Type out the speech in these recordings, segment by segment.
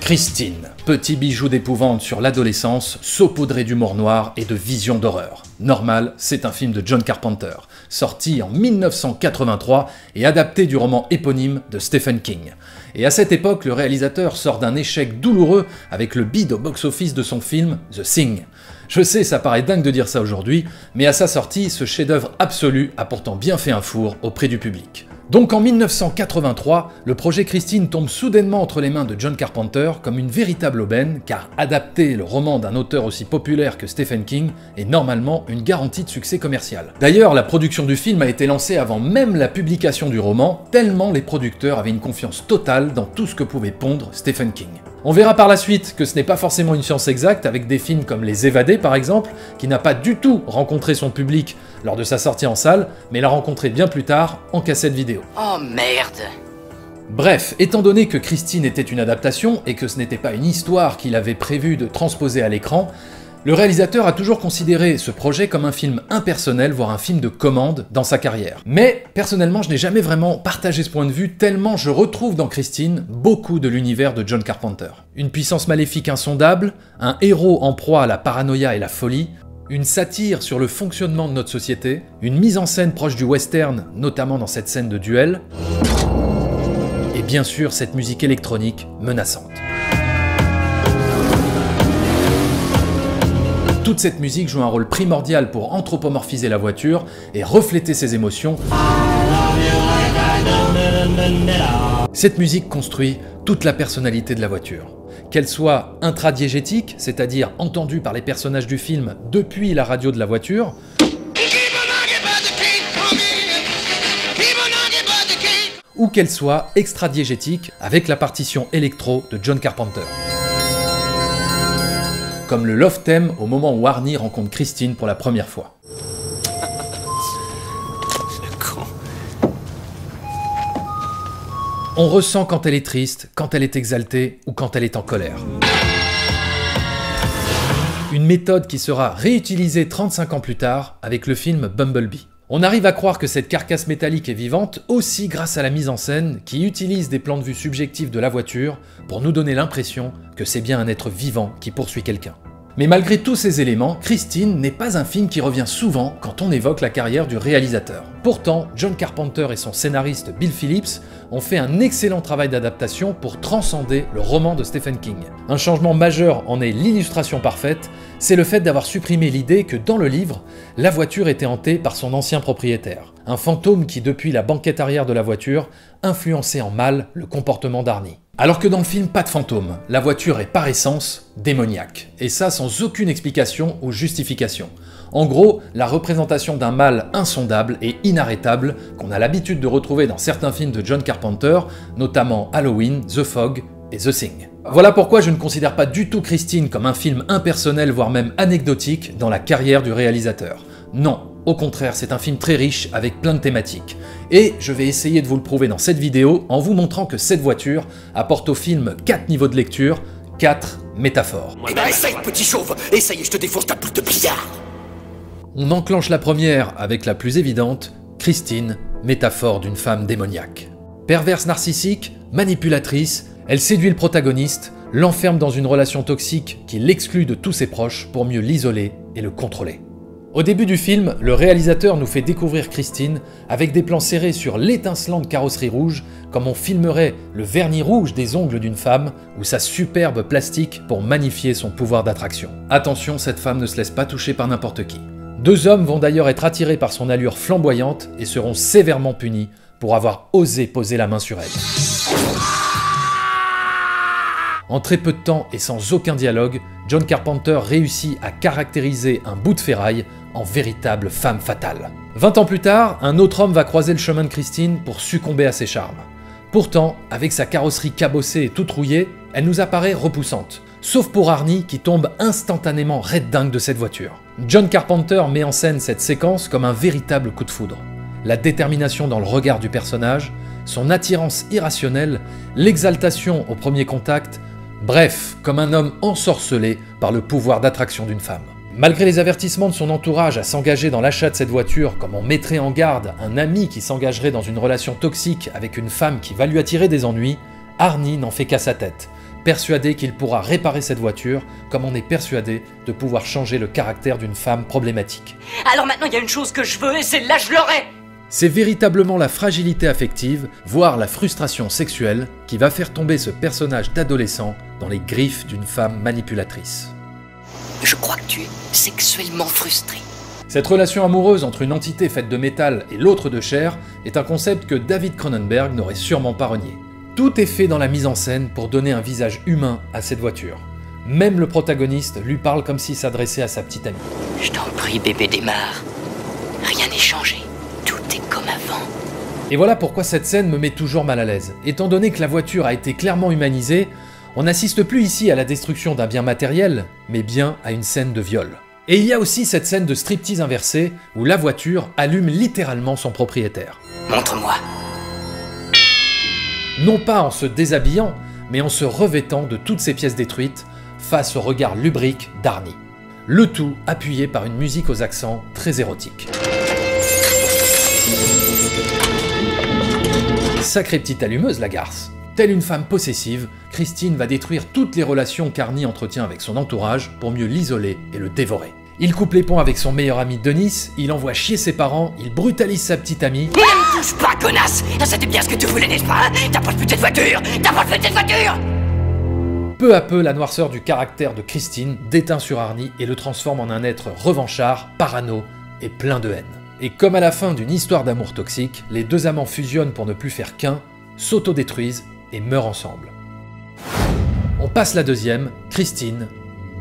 Christine, petit bijou d'épouvante sur l'adolescence, saupoudré d'humour noir et de visions d'horreur. Normal, c'est un film de John Carpenter, sorti en 1983 et adapté du roman éponyme de Stephen King. Et à cette époque, le réalisateur sort d'un échec douloureux avec le bide au box-office de son film The Thing. Je sais, ça paraît dingue de dire ça aujourd'hui, mais à sa sortie, ce chef-d'œuvre absolu a pourtant bien fait un four auprès du public. Donc en 1983, le projet Christine tombe soudainement entre les mains de John Carpenter comme une véritable aubaine, car adapter le roman d'un auteur aussi populaire que Stephen King est normalement une garantie de succès commercial. D'ailleurs, la production du film a été lancée avant même la publication du roman, tellement les producteurs avaient une confiance totale dans tout ce que pouvait pondre Stephen King. On verra par la suite que ce n'est pas forcément une science exacte, avec des films comme Les Évadés par exemple, qui n'a pas du tout rencontré son public lors de sa sortie en salle, mais l'a rencontré bien plus tard en cassette vidéo. Oh merde! Bref, étant donné que Christine était une adaptation et que ce n'était pas une histoire qu'il avait prévu de transposer à l'écran, le réalisateur a toujours considéré ce projet comme un film impersonnel, voire un film de commande dans sa carrière. Mais personnellement, je n'ai jamais vraiment partagé ce point de vue, tellement je retrouve dans Christine beaucoup de l'univers de John Carpenter. Une puissance maléfique insondable, un héros en proie à la paranoïa et la folie, une satire sur le fonctionnement de notre société, une mise en scène proche du western, notamment dans cette scène de duel, et bien sûr cette musique électronique menaçante. Toute cette musique joue un rôle primordial pour anthropomorphiser la voiture et refléter ses émotions. Cette musique construit toute la personnalité de la voiture. Qu'elle soit intradiégétique, c'est-à-dire entendue par les personnages du film depuis la radio de la voiture, ou qu'elle soit extradiégétique avec la partition électro de John Carpenter. Comme le love theme au moment où Arnie rencontre Christine pour la première fois. On ressent quand elle est triste, quand elle est exaltée ou quand elle est en colère. Une méthode qui sera réutilisée 35 ans plus tard avec le film Bumblebee. On arrive à croire que cette carcasse métallique est vivante aussi grâce à la mise en scène qui utilise des plans de vue subjectifs de la voiture pour nous donner l'impression que c'est bien un être vivant qui poursuit quelqu'un. Mais malgré tous ces éléments, Christine n'est pas un film qui revient souvent quand on évoque la carrière du réalisateur. Pourtant, John Carpenter et son scénariste Bill Phillips ont fait un excellent travail d'adaptation pour transcender le roman de Stephen King. Un changement majeur en est l'illustration parfaite, c'est le fait d'avoir supprimé l'idée que dans le livre, la voiture était hantée par son ancien propriétaire. Un fantôme qui, depuis la banquette arrière de la voiture, influençait en mal le comportement d'Arnie. Alors que dans le film, pas de fantôme, la voiture est par essence démoniaque. Et ça sans aucune explication ou justification. En gros, la représentation d'un mal insondable et inarrêtable qu'on a l'habitude de retrouver dans certains films de John Carpenter, notamment Halloween, The Fog et The Thing. Voilà pourquoi je ne considère pas du tout Christine comme un film impersonnel, voire même anecdotique dans la carrière du réalisateur. Non. Au contraire, c'est un film très riche avec plein de thématiques. Et je vais essayer de vous le prouver dans cette vidéo en vous montrant que cette voiture apporte au film 4 niveaux de lecture, 4 métaphores. Eh ben essaye, petit chauve! Essaye et je te défonce ta boule de billard! On enclenche la première avec la plus évidente, Christine, métaphore d'une femme démoniaque. Perverse narcissique, manipulatrice, elle séduit le protagoniste, l'enferme dans une relation toxique qui l'exclut de tous ses proches pour mieux l'isoler et le contrôler. Au début du film, le réalisateur nous fait découvrir Christine avec des plans serrés sur l'étincelante carrosserie rouge, comme on filmerait le vernis rouge des ongles d'une femme ou sa superbe plastique pour magnifier son pouvoir d'attraction. Attention, cette femme ne se laisse pas toucher par n'importe qui. 2 hommes vont d'ailleurs être attirés par son allure flamboyante et seront sévèrement punis pour avoir osé poser la main sur elle. En très peu de temps et sans aucun dialogue, John Carpenter réussit à caractériser un bout de ferraille en véritable femme fatale. 20 ans plus tard, un autre homme va croiser le chemin de Christine pour succomber à ses charmes. Pourtant, avec sa carrosserie cabossée et toute rouillée, elle nous apparaît repoussante. Sauf pour Arnie qui tombe instantanément raide dingue de cette voiture. John Carpenter met en scène cette séquence comme un véritable coup de foudre. La détermination dans le regard du personnage, son attirance irrationnelle, l'exaltation au premier contact, bref, comme un homme ensorcelé par le pouvoir d'attraction d'une femme. Malgré les avertissements de son entourage à s'engager dans l'achat de cette voiture, comme on mettrait en garde un ami qui s'engagerait dans une relation toxique avec une femme qui va lui attirer des ennuis, Arnie n'en fait qu'à sa tête. persuadé qu'il pourra réparer cette voiture comme on est persuadé de pouvoir changer le caractère d'une femme problématique. Alors maintenant, il y a une chose que je veux et celle-là, je l'aurai. C'est véritablement la fragilité affective, voire la frustration sexuelle, qui va faire tomber ce personnage d'adolescent dans les griffes d'une femme manipulatrice. Je crois que tu es sexuellement frustré. Cette relation amoureuse entre une entité faite de métal et l'autre de chair est un concept que David Cronenberg n'aurait sûrement pas renié. Tout est fait dans la mise en scène pour donner un visage humain à cette voiture. Même le protagoniste lui parle comme s'il s'adressait à sa petite amie. Je t'en prie, bébé, démarre. Rien n'est changé. Tout est comme avant. Et voilà pourquoi cette scène me met toujours mal à l'aise. Étant donné que la voiture a été clairement humanisée, on n'assiste plus ici à la destruction d'un bien matériel, mais bien à une scène de viol. Et il y a aussi cette scène de striptease inversée où la voiture allume littéralement son propriétaire. Montre-moi. Non pas en se déshabillant, mais en se revêtant de toutes ses pièces détruites face au regard lubrique d'Arnie. Le tout appuyé par une musique aux accents très érotiques. Sacrée petite allumeuse la garce. Telle une femme possessive, Christine va détruire toutes les relations qu'Arnie entretient avec son entourage pour mieux l'isoler et le dévorer. Il coupe les ponts avec son meilleur ami Denis, il envoie chier ses parents, il brutalise sa petite amie. Ne me touche pas, connasse. C'était bien ce que tu voulais, n'est-ce pas? T'as pas le plus de cette voiture. T'as pas le plus de cette voiture. Peu à peu, la noirceur du caractère de Christine déteint sur Arnie et le transforme en un être revanchard, parano et plein de haine. Et comme à la fin d'une histoire d'amour toxique, les deux amants fusionnent pour ne plus faire qu'un, s'autodétruisent et meurent ensemble. On passe la deuxième, Christine,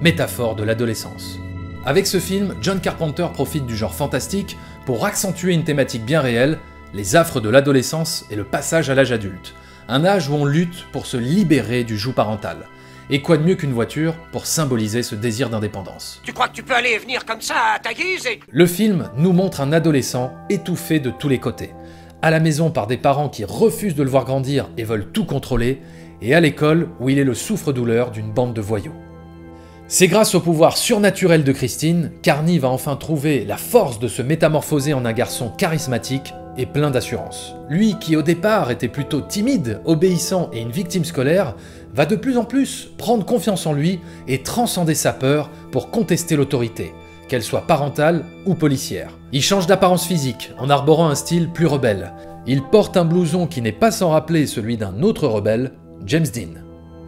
métaphore de l'adolescence. Avec ce film, John Carpenter profite du genre fantastique pour accentuer une thématique bien réelle, les affres de l'adolescence et le passage à l'âge adulte. Un âge où on lutte pour se libérer du joug parental. Et quoi de mieux qu'une voiture pour symboliser ce désir d'indépendance. Tu crois que tu peux aller et venir comme ça à ta guise et... Le film nous montre un adolescent étouffé de tous les côtés. À la maison par des parents qui refusent de le voir grandir et veulent tout contrôler, et à l'école où il est le souffre-douleur d'une bande de voyous. C'est grâce au pouvoir surnaturel de Christine qu'Arnie va enfin trouver la force de se métamorphoser en un garçon charismatique et plein d'assurance. Lui qui au départ était plutôt timide, obéissant et une victime scolaire, va de plus en plus prendre confiance en lui et transcender sa peur pour contester l'autorité, qu'elle soit parentale ou policière. Il change d'apparence physique en arborant un style plus rebelle. Il porte un blouson qui n'est pas sans rappeler celui d'un autre rebelle, James Dean.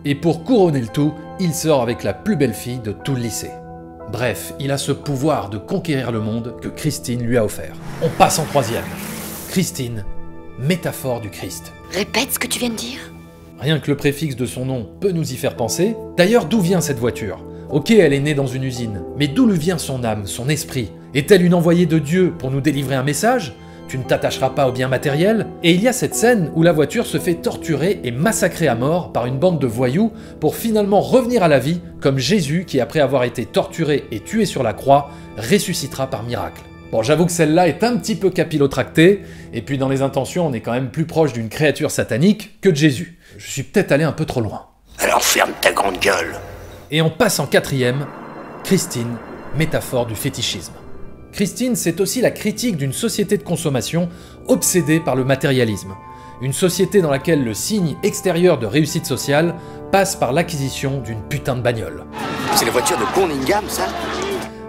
Et pour couronner le tout, il sort avec la plus belle fille de tout le lycée. Bref, il a ce pouvoir de conquérir le monde que Christine lui a offert. On passe en troisième. Christine, métaphore du Christ. Répète ce que tu viens de dire. Rien que le préfixe de son nom peut nous y faire penser. D'ailleurs, d'où vient cette voiture? Ok, elle est née dans une usine, mais d'où lui vient son âme, son esprit? Est-elle une envoyée de Dieu pour nous délivrer un message? Tu ne t'attacheras pas aux biens matériels? Et il y a cette scène où la voiture se fait torturer et massacrer à mort par une bande de voyous pour finalement revenir à la vie, comme Jésus qui, après avoir été torturé et tué sur la croix, ressuscitera par miracle. Bon, j'avoue que celle-là est un petit peu capillotractée, et puis dans les intentions, on est quand même plus proche d'une créature satanique que de Jésus. Je suis peut-être allé un peu trop loin. Alors ferme ta grande gueule. Et on passe en quatrième, Christine, métaphore du fétichisme. Christine, c'est aussi la critique d'une société de consommation obsédée par le matérialisme. Une société dans laquelle le signe extérieur de réussite sociale passe par l'acquisition d'une putain de bagnole. C'est la voiture de Cunningham, ça?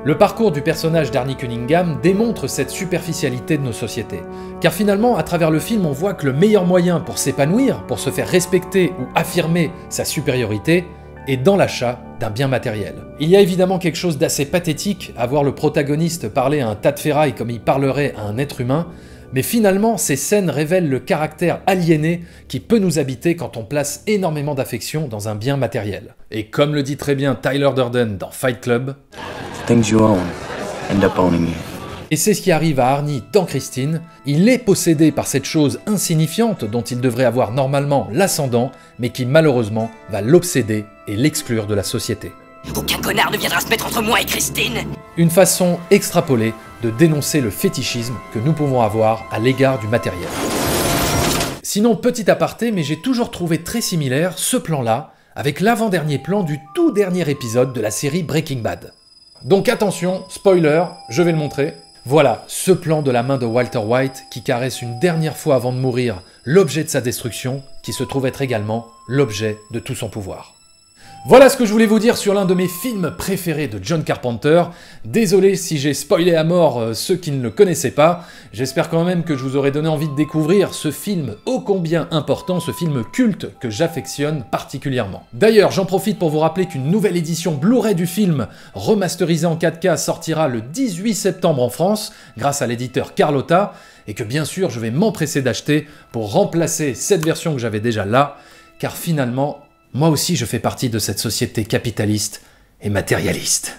Le parcours du personnage d'Arnie Cunningham démontre cette superficialité de nos sociétés. Car finalement, à travers le film, on voit que le meilleur moyen pour s'épanouir, pour se faire respecter ou affirmer sa supériorité, est dans l'achat d'un bien matériel. Il y a évidemment quelque chose d'assez pathétique à voir le protagoniste parler à un tas de ferraille comme il parlerait à un être humain, mais finalement, ces scènes révèlent le caractère aliéné qui peut nous habiter quand on place énormément d'affection dans un bien matériel. Et comme le dit très bien Tyler Durden dans Fight Club, Things you own end up owning you. Et c'est ce qui arrive à Arnie dans Christine, il est possédé par cette chose insignifiante dont il devrait avoir normalement l'ascendant, mais qui malheureusement va l'obséder et l'exclure de la société. Aucun connard ne viendra se mettre entre moi et Christine. Une façon extrapolée de dénoncer le fétichisme que nous pouvons avoir à l'égard du matériel. Sinon, petit aparté, mais j'ai toujours trouvé très similaire ce plan-là avec l'avant-dernier plan du tout dernier épisode de la série Breaking Bad. Donc attention, spoiler, je vais le montrer. Voilà, ce plan de la main de Walter White qui caresse une dernière fois avant de mourir l'objet de sa destruction, qui se trouve être également l'objet de tout son pouvoir. Voilà ce que je voulais vous dire sur l'un de mes films préférés de John Carpenter. Désolé si j'ai spoilé à mort ceux qui ne le connaissaient pas. J'espère quand même que je vous aurai donné envie de découvrir ce film ô combien important, ce film culte que j'affectionne particulièrement. D'ailleurs, j'en profite pour vous rappeler qu'une nouvelle édition Blu-ray du film, remasterisée en 4K, sortira le 18 septembre en France, grâce à l'éditeur Carlotta, et que bien sûr je vais m'empresser d'acheter pour remplacer cette version que j'avais déjà là, car finalement, moi aussi je fais partie de cette société capitaliste et matérialiste.